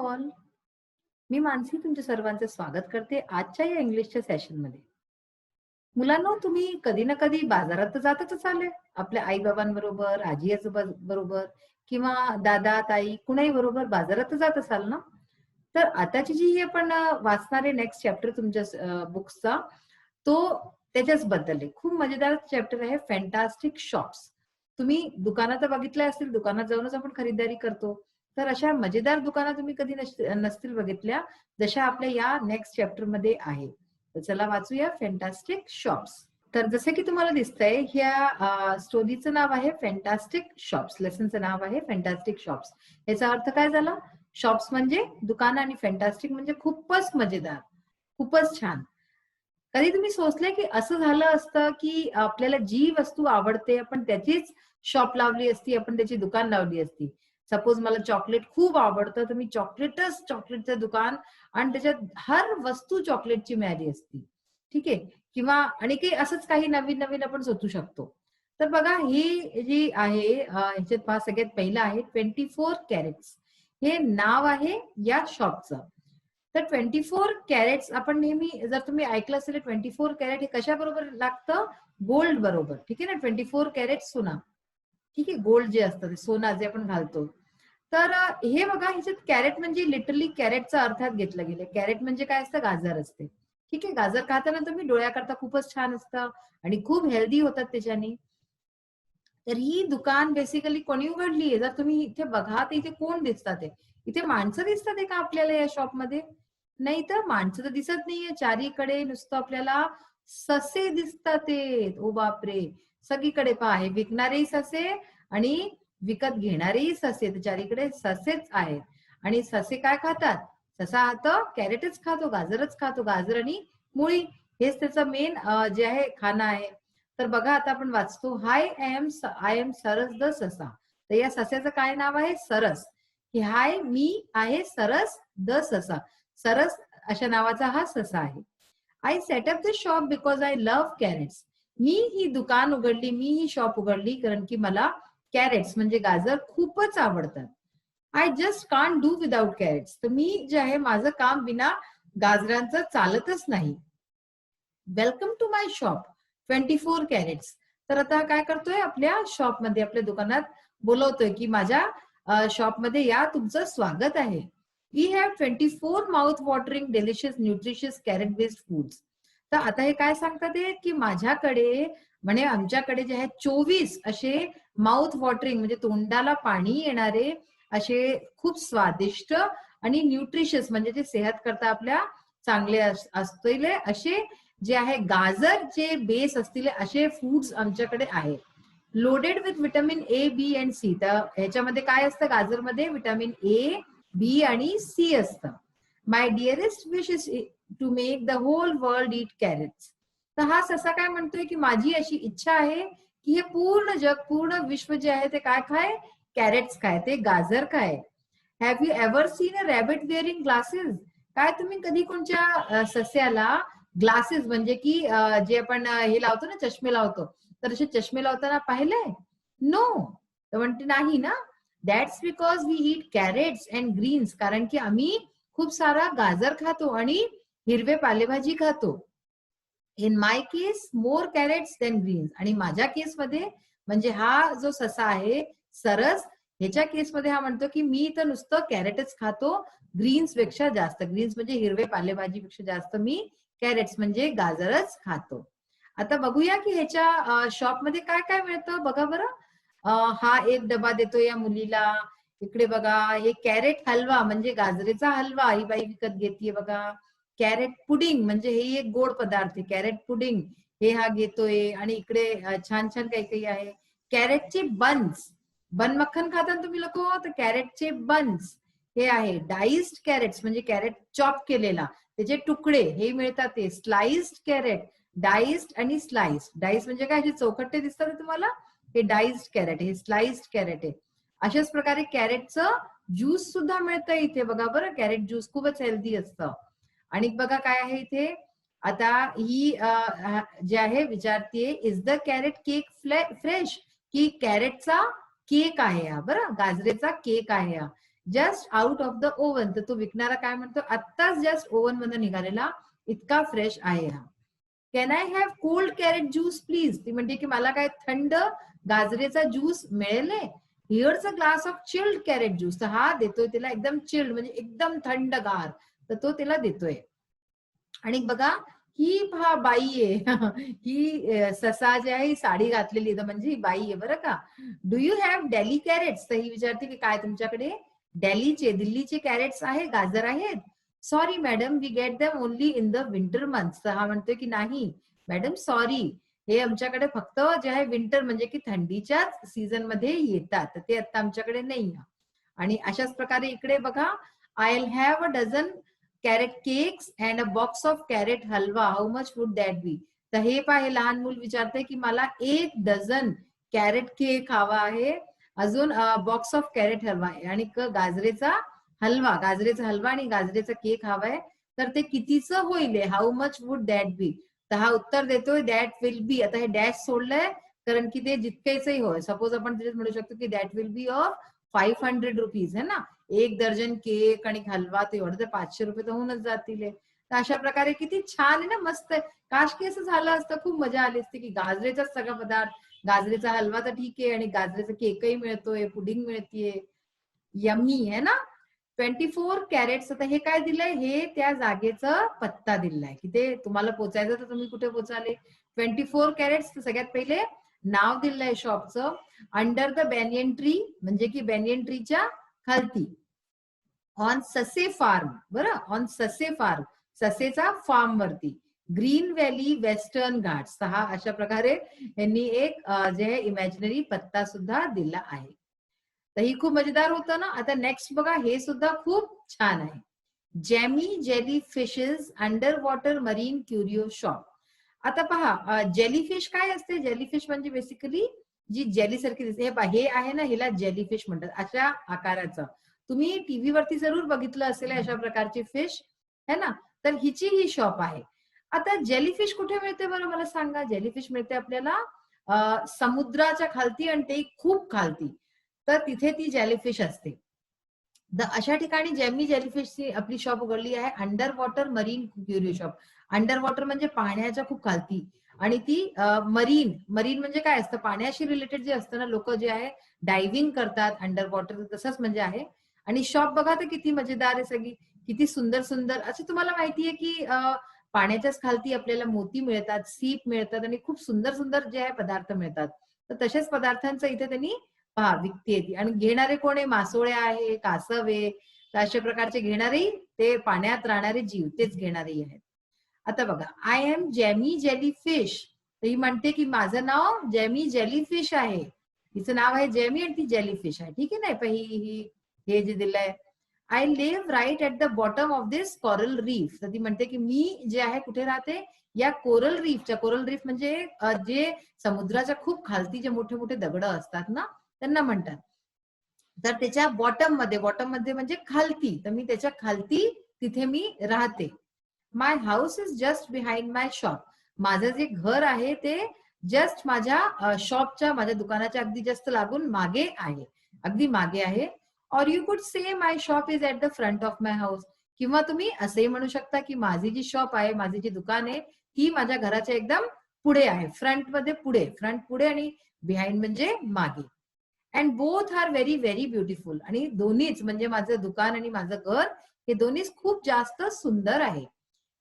All. मी मानसी तुमच्या सर्वांचं स्वागत करते आजच्या या इंग्लिशच्या सेशनमध्ये. मुलांनो, तुम्ही कधी ना कधी बाजारात तर जातच असाल आपल्या आई-बाबांबरोबर, आजी-आजोबा बरोबर किंवा दादा, ताई कुणाही बरोबर बाजारात तर जात असाल ना? तर आताची जी आपण वाचणारे नेक्स्ट चॅप्टर तुमच्या बुक्सचा तो त्याच्याच बद्दल आहे. खूप मजेदार चॅप्टर आहे फॅन्टास्टिक शॉप्स. तुम्ही दुकानात तर बघितल्या असतील, दुकानात जाऊनच आपण खरीदारी करतो. तर अशा मजेदार दुकानं तुम्ही कधी नसतील बघितल्या, जशा आपल्या या नेक्स्ट चॅप्टरमध्ये आहे. तर चला वाचूया फॅन्टास्टिक शॉप्स. तर जसं की तुम्हाला दिसतंय ह्या स्टोरीचं नाव आहे फॅन्टास्टिक शॉप्स. लेसनचं नाव आहे फॅन्टास्टिक शॉप्स. याचा अर्थ काय झाला? शॉप्स म्हणजे दुकान आणि फॅन्टास्टिक म्हणजे खूपच मजेदार, खूपच छान. कधी तुम्ही सोचलंय की असं झालं असतं की आपल्याला जी वस्तू आवडते आपण त्याचीच शॉप लावली असती, आपण त्याची दुकान लावली असती. सपोज मला चॉकलेट खूप आवडतं, तर मी चॉकलेटचं दुकान आणि त्याच्यात हर वस्तू चॉकलेटची मिळाली असती. ठीक आहे. किंवा आणि काही असंच काही नवीन नवीन आपण सुचवू शकतो. तर बघा ही जी आहे ह्याच्यात पहा सगळ्यात पहिलं आहे 24 कॅरेट्स. हे नाव आहे या शॉपचं. तर 24 कॅरेट्स आपण नेहमी जर तुम्ही ऐकलं असेल 24 कॅरेट हे कशाबरोबर लागतं? गोल्ड बरोबर. ठीक आहे ना? 24 कॅरेट सोना. ठीक आहे. गोल्ड जे असतं ते सोना जे आपण घालतो. तर हे बघा ह्याच्यात कॅरेट म्हणजे लिटरली कॅरेटचा अर्थात घेतलं गेलं. कॅरेट म्हणजे काय असतं? गाजर असते. ठीक आहे. गाजर खाताना तुम्ही डोळ्याकरता खूपच छान असतं आणि खूप हेल्दी होतात त्याच्याने. तर ही दुकान बेसिकली कोणी उघडलीये? जर तुम्ही इथे बघा तर इथे कोण दिसतात आहे? इथे माणसं दिसतात आहे का आपल्याला या शॉपमध्ये? नाही तर माणसं तर दिसत नाहीये. चारीकडे नुसतं आपल्याला ससे दिसतात आहेत. ओ बापरे! सगळीकडे पहा हे विकणारेही ससे आणि विकत घेणारेही ससे. तर चारीकडे ससेच आहेत. आणि ससे काय खातात? ससा हा कॅरेटच खातो, गाजरच खातो. गाजर आणि मुळी हेच त्याचं मेन जे आहे खाणं आहे. तर बघा आता आपण वाचतो आय एम सरस द ससा. तर या सस्याचं काय नाव आहे? सरस. की हाय मी आहे सरस द ससा. सरस अशा नावाचा हा ससा आहे. I set up the shop because I love carrots. मी ही दुकान उघडली, मी ही शॉप उघडली कारण की मला कॅरेट्स म्हणजे गाजर खूपच आवडतात. I just can't do without carrots. तर मी जे आहे माझं काम बिना गाजरांचं चालतच नाही. Welcome to my shop 24 carrots. तर आता काय करतोय आपल्या शॉपमध्ये आपल्या दुकानात बोलवतोय की माझ्या शॉपमध्ये या, तुमचं स्वागत आहे. We have 24 mouth watering delicious nutritious carrot based foods. तर आता हे काय सांगतात हे की माझ्याकडे म्हणे आमच्याकडे जे आहेत 24 असे माउथ वॉटरिंग म्हणजे तोंडाला पाणी येणारे असे खूप स्वादिष्ट आणि न्यूट्रिशियस म्हणजे जे सेहत करता आपल्या चांगले असतील असे जे आहे गाजरचे बेस असतील असे फूड्स आमच्याकडे आहेत. Loaded with vitamin A, B and C. तर ह्याच्यामध्ये काय असतं? गाजरमध्ये विटामिन ए, बी आणि सी असतं. My dearest wish is to make the whole world eat carrots. तर हा ससा काय म्हणतोय की माझी अशी इच्छा आहे की हे पूर्ण जग, पूर्ण विश्व जे आहे ते काय खाय? कॅरेट्स खाय, ते गाजर खाय. Have you ever seen a rabbit wearing glasses? काय तुम्ही कधी कोणत्या सस्याला ग्लासेस म्हणजे की जे आपण हे लावतो ना, चष्मे लावतो, तर असे चष्मे लावताना पाहिलंय? नो. तर म्हणते नाही ना. That's because we eat carrots and greens. कारण की आम्ही खूप सारा गाजर खातो आणि हिरवे पालेभाजी खातो. In my case more carrots than greens. आणि माझ्या केसमध्ये म्हणजे हा जो ससा आहे सरस, ह्याच्या केसमध्ये हा म्हणतो की मी तर नुसतं कॅरेटच खातो, ग्रीन्स पेक्षा जास्त. ग्रीन्स म्हणजे हिरवे पालेभाजीपेक्षा जास्त मी कॅरेट्स म्हणजे गाजरच खातो. आता बघूया की ह्याच्या शॉपमध्ये काय काय मिळतं बघा बरं. हा एक डबा देतो या मुलीला. इकडे बघा हे कॅरेट हलवा म्हणजे गाजरेचा हलवा ही बाई विकत घेतीये बघा. कॅरेट पुडिंग म्हणजे हे एक गोड पदार्थ आहे. कॅरेट पुडिंग हे हा घेतोय. आणि इकडे छान छान काही काही आहे. कॅरेटचे बन्स. बन मक्खन खाता ना तुम्ही लोक, तर कॅरेटचे बन्स हे आहे. डाईस्ड कॅरेट्स म्हणजे कॅरेट चॉप केलेला, त्याचे तुकडे हे मिळतात. ते स्लाइस्ड कॅरेट, डाईस्ड आणि स्लाइस्ड. डाईस म्हणजे काय, जे चौकट्टे दिसतात ना तुम्हाला, हे डाईस्ड कॅरेट, हे स्लाइस्ड कॅरेट आहे. अशाच प्रकारे कॅरेटचं ज्यूस सुद्धा मिळतं इथे बघा बरं. कॅरेट ज्यूस खूपच हेल्दी असतं. आणि बघा काय आहे इथे. आता ही जे आहे विचारतीये, is the carrot cake fresh? की कॅरेटचा केक आहे हा बरं, गाजरेचा केक आहे हा. Just out of the oven. तर तो विकणारा काय म्हणतो, आत्ताच जस्ट ओव्हन मधून निघालेला, इतका फ्रेश आहे हा. Can I have cold carrot juice please. ती म्हणते की मला काय थंड गाजरेचा ज्यूस मिळेल. Here's a glass of chilled carrot juice. तर हा देतोय तिला एकदम चिल्ड, म्हणजे एकदम थंडगार. तर तो तिला देतोय. आणि बघा, ही पहा बाई आहे. ही ससा जे आहे, ही साडी घातलेली, तर म्हणजे ही बाई आहे बरं का. Do you have daily carrots. तर ही विचारते की काय तुमच्याकडे दिल्लीचे कॅरेट्स आहे, गाजर आहेत. Sorry madam, we get them only in the winter months. तर हा म्हणतोय की नाही मॅडम सॉरी, हे आमच्याकडे फक्त जे आहे विंटर म्हणजे की थंडीच्याच सीझन मध्ये येतात, तर ते आता आमच्याकडे नाही. आणि अशाच प्रकारे इकडे बघा, I have a dozen carrot cakes and a box of carrot halwa, how much would that be. तर हे पहा, लहान मूल विचारते की मला 1 डझन कॅरेट केक हवा आहे, अजून बॉक्स ऑफ कॅरेट हलवा आहे, आणि गाजरेचा हलवा आणि गाजरेचा केक हवाय. तर ते कितीचं होईल, how much would that be. तर हा उत्तर देतोय दॅट विल बी. आता हे डॅश सोडलंय कारण की ते जितकेचही होय. सपोज आपण त्याच्यात म्हणू शकतो की that will be of 500 rupees, है ना. 1 दर्जन केक आणि हलवा, ते एवढं तर 500 रुपये तर होऊनच जातील. तर अशा प्रकारे किती छान आहे ना, मस्त आहे. काश की असं झालं असतं, खूप मजा आली असती की गाजरेचाच सगळा पदार्थ, गाजरेचा हलवा तर ठीक आहे, आणि गाजरेचा केकही मिळतोय, पुडिंग मिळतीये, यम्मी आहे ना. 24 कॅरेट्स. आता हे काय दिलंय, हे त्या जागेचा पत्ता दिलाय की ते तुम्हाला पोचायचं, तर तुम्ही कुठे पोचाले. 24 कॅरेट्स. सगळ्यात पहिले नाव दिलंय शॉपचं, अंडर द बॅनियन ट्री, म्हणजे की बॅनियन ट्रीच्या खालती. ऑन ससे फार्म, बरं, ऑन ससे फार्म, ससेचा फार्म वरती. Green valley western Ghats. हा अशा प्रकारे यांनी एक जे इमॅजिनरी पत्ता सुद्धा दिला आहे. तर ही खूप मजेदार होतं ना. आता नेक्स्ट बघा, हे सुद्धा खूप छान आहे. Jamie jelly fishes under water marine curio shop. आता पहा, जेलीफिश काय असते. जेलीफिश म्हणजे बेसिकली जी जेली सारखी दिसते. हे आहे ना, हिला जेलीफिश म्हणतात, अशा आकाराचं. तुम्ही टीव्ही वरती जरूर बघितलं असेल अशा प्रकारची फिश, है ना. तर हिची ही शॉप आहे. आता जेलीफिश कुठे मिळते बरं, मला सांगा. जेलीफिश मिळते आपल्याला समुद्राच्या खालती, आणि ते खूप खालती. तर तिथे ती जेलीफिश असते. तर अशा ठिकाणी जेमी जेलीफिशची आपली शॉप उघडली आहे, under water marine curio shop. Under water म्हणजे पाण्याच्या खूप खालती, आणि ती मरीन. मरीन म्हणजे काय असतं, पाण्याशी रिलेटेड जे असतं ना, लोक जे आहे डायव्हिंग करतात अंडर वॉटर, तसंच म्हणजे आहे. आणि शॉप बघा तर किती मजेदार आहे सगळी, किती सुंदर सुंदर. असं तुम्हाला माहितीये की पाण्याच्याच खालती आपल्याला मोती मिळतात, सीप मिळतात, आणि खूप सुंदर सुंदर जे आहे पदार्थ मिळतात. तर तशाच पदार्थांचं इथे त्यांनी पहा विकते ती. आणि घेणारे कोण आहे, मासोळ्या आहे, कासव आहे. तर अशा प्रकारचे घेणारे, ते पाण्यात राहणारे जीव, तेच घेणारे आहेत. आता बघा, आय एम जेमी जेलीफिश. तर ही म्हणते की माझं नाव जेमी जेलीफिश आहे. तिचं नाव आहे जेमी आणि ती जेलीफिश आहे. ठीक आहे ना. पण हे जे दिलंय, I live right at the bottom of this coral reef. तर ती म्हणते की मी जे आहे कुठे राहते, या कोरल रीफच्या. कोरल रीफ म्हणजे जे समुद्राच्या खूप खालती जे मोठे मोठे दगड असतात ना, त्यांना म्हणतात. तर त्याच्या बॉटम मध्ये म्हणजे खालती. तर मी त्याच्या खालती तिथे मी राहते. My house is just behind my shop. माझं जे घर आहे ते जस्ट माझ्या शॉपच्या, माझ्या दुकानाच्या अगदी जस्ट लागून मागे आहे, अगदी मागे आहे. Or you could say my shop is at the front of my house. किंवा तुम्ही असंही म्हणू शकता की माझी जी शॉप आहे, माझी जी दुकान आहे, ती माझ्या घराच्या एकदम पुढे आहे. फ्रंट मध्ये पुढे, फ्रंट पुढे, आणि बिहाइंड म्हणजे मागे. And both are very very beautiful. आणि दोन्हीच म्हणजे माझं दुकान आणि माझं घर, हे दोन्हीच खूप जास्त सुंदर आहे.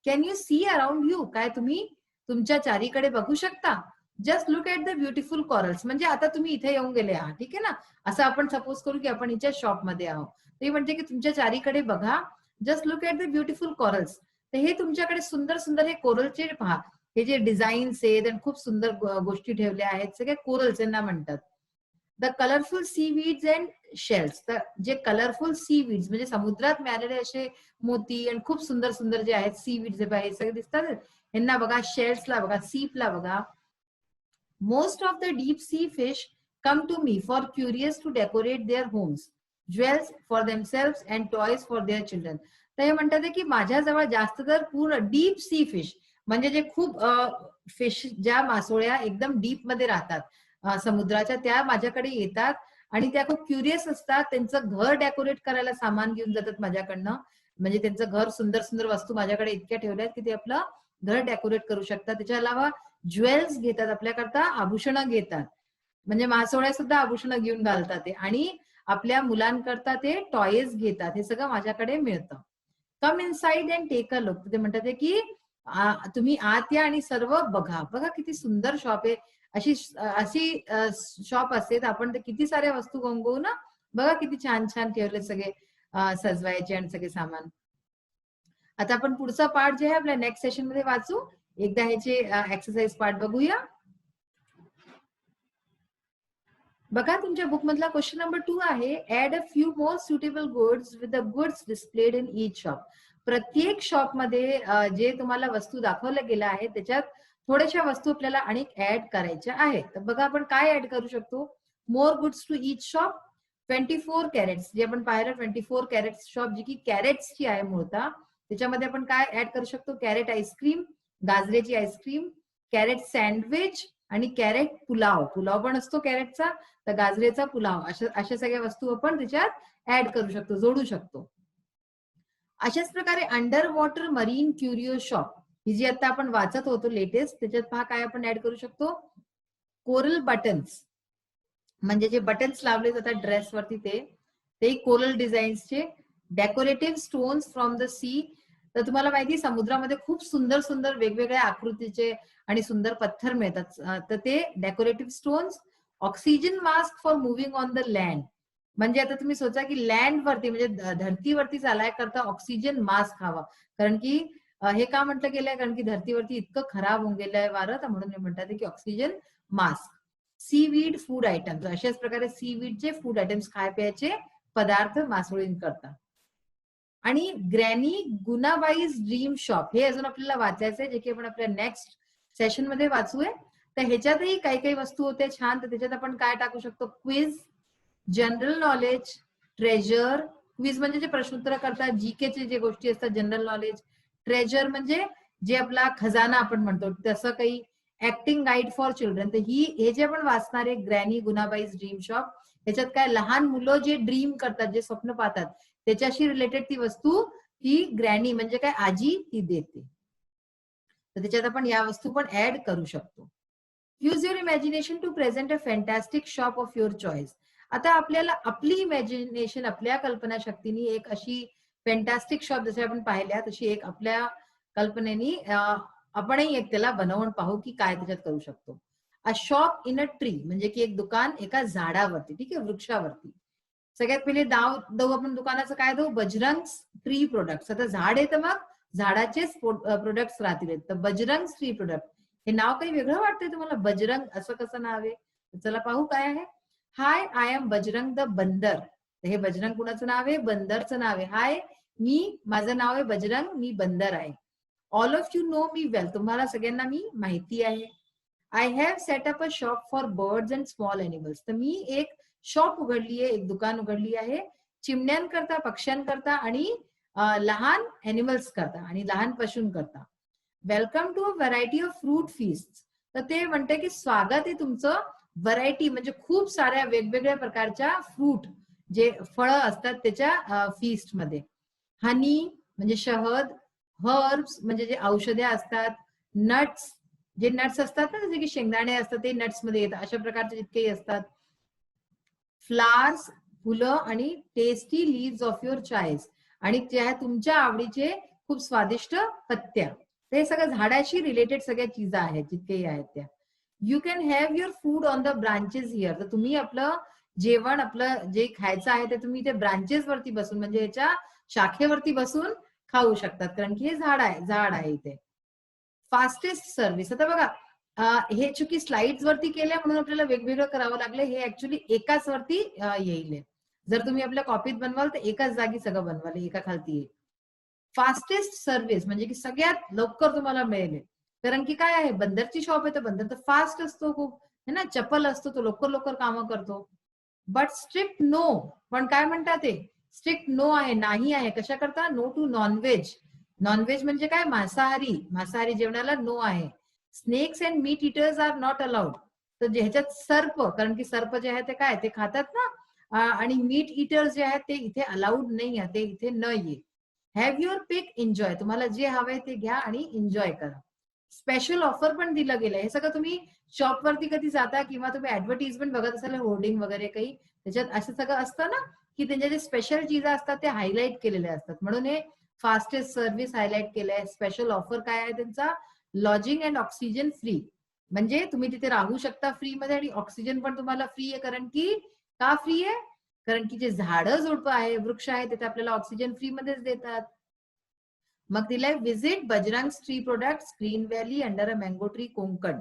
Can you see around you. काय तुम्ही तुमच्या चारीकडे बघू शकता. Just look at the beautiful corals. म्हणजे आता तुम्ही इथे येऊन गेले आहात, ठीक आहे ना. असं आपण सपोज करू की आपण हिच्या शॉपमध्ये आहोत. ते म्हणते की तुमच्या चारीकडे बघा, just look at the beautiful corals. तर हे तुमच्याकडे सुंदर सुंदर हे कोरलचे पहा, हे जे डिझाईन्स आहेत आणि खूप सुंदर गोष्टी ठेवल्या आहेत, सगळे कोरल्स यांना म्हणतात. The colourful seaweeds and shells. तर जे कलरफुल सीवीड्स म्हणजे समुद्रात मिळालेले असे मोती आणि खूप सुंदर सुंदर जे आहेत सीवीड्स, जे हे सगळे दिसतात यांना बघा. शेल्सला बघा, सीपला बघा. Most of the deep sea fish come to me for curious to decorate their homes, jewels for themselves and toys for their children. तर हे म्हणतात की माझ्याजवळ जास्त तर पूर्ण डीप सी फिश म्हणजे जे खूप फिश, ज्या मासोळ्या एकदम डीप मध्ये राहतात समुद्राच्या, त्या माझ्याकडे येतात. आणि त्या खूप क्युरियस असतात, त्यांचं घर डेकोरेट करायला सामान घेऊन जातात माझ्याकडनं. म्हणजे त्यांचं घर सुंदर सुंदर वस्तू माझ्याकडे इतक्या ठेवल्यात की ते आपलं घर डेकोरेट करू शकतात. त्याच्या अलावा ज्वेल्स घेतात, आपल्याकरता आभूषणं घेतात, म्हणजे मासोळ्या सुद्धा आभूषणं घेऊन घालतात ते, आणि आपल्या मुलांकरता ते टॉयज घेतात. हे सगळं माझ्याकडे मिळतं. Come inside and take a look. ते म्हणतात की तुम्ही आत या आणि सर्व बघा. बघा किती सुंदर शॉप आहे. अशी अशी शॉप असते तर आपण किती साऱ्या वस्तू गंगवू ना. बघा किती छान छान ठेवले सगळे सजवायचे आणि सगळे सामान. आता आपण पुढचा पार्ट जे आहे आपल्या नेक्स्ट सेशन मध्ये वाचू. एकदा ह्याचे एक्सरसाइज पार्ट बघूया. बघा तुमच्या बुक मधला क्वेश्चन नंबर 2 आहे, add a few more suitable goods with the goods displayed in each shop. प्रत्येक शॉप मध्ये जे तुम्हाला वस्तू दाखवल्या गेल्या आहेत त्याच्यात थोड्याशा वस्तू आपल्याला आणि ऍड करायच्या आहेत. तर बघा आपण काय ऍड करू शकतो. More goods to each shop, 24 carrots जे आपण पाहिलं, 24 कॅरेट्स शॉप जी की कॅरेट्सची आहे मूळतः. त्याच्यामध्ये आपण काय ऍड करू शकतो, कॅरेट आईस्क्रीम, गाजरेची आईस्क्रीम, कॅरेट सँडविच आणि कॅरेट पुलाव. पुलाव पण असतो कॅरेटचा, तर गाजरेचा पुलाव, अशा सगळ्या वस्तू आपण त्याच्यात ऍड करू शकतो, जोडू शकतो. अशाच प्रकारे under water marine curio shop ही जी आता आपण वाचत होतो लेटेस्ट, त्याच्यात पहा काय आपण ऍड करू शकतो. कोरल बटन्स, म्हणजे जे बटन्स लावले जातात ड्रेसवरती ते कोरल डिझाईन्सचे. Decorative stones from the sea. तर तुम्हाला माहिती समुद्रामध्ये खूप सुंदर सुंदर वेगवेगळ्या आकृतीचे आणि सुंदर पत्थर मिळतात, तर ते decorative stones. Oxygen mask for moving on the land, म्हणजे आता तुम्ही सोचा की लँड वरती म्हणजे धरतीवरती चालाय करता ऑक्सिजन मास्क हवा. कारण की हे का म्हटलं गेलंय, कारण की धरतीवरती इतकं खराब होऊन गेलं आहे वारं, तर म्हणून म्हणतात की oxygen mask. Seaweed food items, अशाच प्रकारे सीवीडचे फूड आयटम्स, खाय प्यायचे पदार्थ मासोळीं करतात. आणि ग्रॅनी गुनाबाईज ड्रीम शॉप हे अजून आपल्याला वाचायचंय, जे की आपण आपल्या नेक्स्ट सेशन मध्ये वाचूय. तर ह्याच्यातही काही काही वस्तू होते छान, तर त्याच्यात आपण काय टाकू शकतो, quiz, general knowledge, treasure. Quiz म्हणजे जे प्रश्नोत्तर करतात, जीकेचे जे गोष्टी असतात, जनरल नॉलेज. ट्रेजर म्हणजे जे आपला खजाना आपण म्हणतो तसं काही. ऍक्टिंग गाईड फॉर चिल्ड्रन, तर हे जे आपण वाचणार आहे ग्रॅनी गुनाबाईज ड्रीम शॉप, ह्याच्यात काय लहान मुलं जे ड्रीम करतात, जे स्वप्न पाहतात, त्याच्याशी रिलेटेड ती वस्तू ही ग्रॅनी म्हणजे काय आजी ती देते. तर त्याच्यात आपण या वस्तू पण ऍड करू शकतो. Use your imagination to present a fantastic shop of your choice. आता आपल्याला आपली इमॅजिनेशन, आपल्या कल्पनाशक्तीने एक अशी फॅन्टॅस्टिक शॉप जसे आपण पाहिल्या तशी एक आपल्या कल्पनेनी आपणही एक त्याला बनवून पाहू की काय त्याच्यात करू शकतो. अ शॉप इन अ ट्री म्हणजे की एक दुकान एका झाडावरती, ठीक आहे, वृक्षावरती. सगळ्यात पहिले नाव देऊ आपण दुकानाचं, काय देऊ, बजरंग ट्री प्रोडक्ट्स. आता झाड आहे तर मग झाडाचेच प्रोडक्ट्स राहतील, तर बजरंग ट्री प्रोडक्ट. हे नाव काही वेगळं वाटतंय तुम्हाला, बजरंग असं कसं नाव आहे. चला पाहू काय आहे. हाय, आय एम बजरंग द बंदर. हे बजरंग कुणाचं नाव आहे, बंदरचं नाव आहे. हाय, माझं नाव आहे बजरंग, मी बंदर आहे. All of you know me well, तुम्हाला सगळ्यांना मी माहिती आहे. I have set up a shop for birds and small animals. तर मी एक शॉप उघडली आहे, एक दुकान उघडली आहे चिमण्यांकरता, पक्ष्यांकरता आणि लहान एनिमल्स करता आणि लहान पशूंकरता. Welcome to a variety of fruit feast. तर ते म्हणते की स्वागत आहे तुमचं व्हरायटी म्हणजे खूप साऱ्या वेगवेगळ्या प्रकारच्या फ्रूट जे फळं असतात त्याच्या फीस्ट मध्ये. हनी म्हणजे शहद, हर्ब्स म्हणजे जे औषधे असतात, नट्स जे नट्स असतात ना, जसे की शेंगदाणे असतात ते नट्स मध्ये येतात, अशा प्रकारचे जितकेही असतात. फ्लावर्स फुलं आणि tasty leaves of your choice आणि त्या तुमच्या आवडीचे खूप स्वादिष्ट पत्त्या. ते सगळं झाडाशी रिलेटेड सगळ्या चीज आहेत जितकेही आहेत त्या. You can have your food on the branches here. तर तुम्ही आपलं जेवण, आपलं जे खायचं आहे ते तुम्ही ते ब्रांचेस वरती बसून म्हणजे याच्या शाखेवरती बसून खाऊ शकतात, कारण की हे झाड आहे इथे. Fastest service. आता बघा हे चुकी स्लाइड्स वरती केल्या म्हणून आपल्याला वेगवेगळं करावं लागलं, हे ऍक्च्युली एकाच वरती येईल. जर तुम्ही आपल्या कॉपीत बनवाल तर एकाच जागी सगळं बनवाल, एका खालती एक. फास्टेस्ट सर्व्हिस म्हणजे की सगळ्यात लवकर तुम्हाला मिळेल, कारण की काय आहे, बंदरची शॉप आहे तर बंदर तर फास्ट असतो खूप, है ना, चपल असतो तो, लवकर लवकर कामं करतो. बट स्ट्रिक्ट नो, पण काय म्हणतात ते स्ट्रिक्ट नो आहे, नाही आहे, कशा करता, नो टू नॉनव्हेज. नॉनव्हेज म्हणजे काय, मांसाहारी जेवणाला नो आहे. Snakes and meat eaters are not allowed. तर ह्याच्यात सर्प, कारण की सर्प जे आहे ते काय ते खातात ना, आणि मीट इटर्स जे आहेत ते इथे अलाउड नाही आहे, ते इथे न ये. Have your pick, enjoy. तुम्हाला जे हवंय ते घ्या आणि एन्जॉय करा. स्पेशल ऑफर पण दिलं गेलंय. हे सगळं तुम्ही शॉपवरती कधी जाता किंवा तुम्ही ऍडव्हर्टाइजमेंट बघत असाल होर्डिंग वगैरे काही, त्याच्यात असं सगळं असतं ना, की त्यांच्या जे स्पेशल चीज असतात ते हायलाइट केलेले असतात. म्हणून हे फास्टेस्ट सर्व्हिस हायलाइट केलंय. स्पेशल ऑफर काय आहे त्यांचा? Lodging and oxygen free. म्हणजे तुम्ही तिथे राहू शकता फ्री मध्ये आणि ऑक्सिजन पण तुम्हाला फ्री आहे. कारण की का फ्री आहे? कारण की जे झाडं झुडपं आहे, वृक्ष आहे, ते तर आपल्याला ऑक्सिजन फ्री मध्येच देतात. मग दिलंय visit Bajrang tree products green valley under a mango tree Konkan.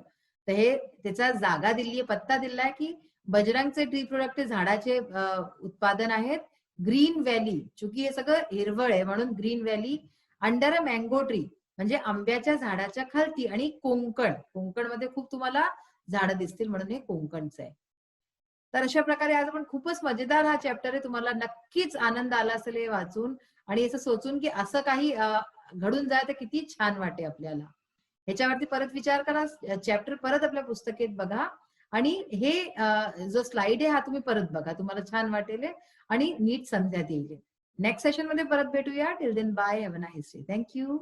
तर हे त्याचा जागा दिलीये, पत्ता दिलाय की बजरंगचे ट्री प्रोडक्ट हे झाडाचे उत्पादन आहेत. ग्रीन व्हॅली, चूंकि हे सगळं हिरवळ आहे म्हणून green valley. Under a mango tree म्हणजे आंब्याच्या झाडाच्या खालती. आणि कोकण, कोकण मध्ये खूप तुम्हाला झाडं दिसतील म्हणून हे कोकणचं आहे. तर अशा प्रकारे आज आपण खूपच मजेदार हा चॅप्टर आहे. तुम्हाला नक्कीच आनंद आला असेल हे वाचून आणि असं सोचून की असं काही घडून जाय तर किती छान वाटे आपल्याला. ह्याच्यावरती परत विचार करा, चॅप्टर परत आपल्या पुस्तकेत बघा आणि हे जो स्लाइड आहे हा तुम्ही परत बघा, तुम्हाला छान वाटेल आणि नीट समजण्यात येईल. नेक्स्ट सेशन मध्ये परत भेटूया. Till then bye, have a nice day. Thank you.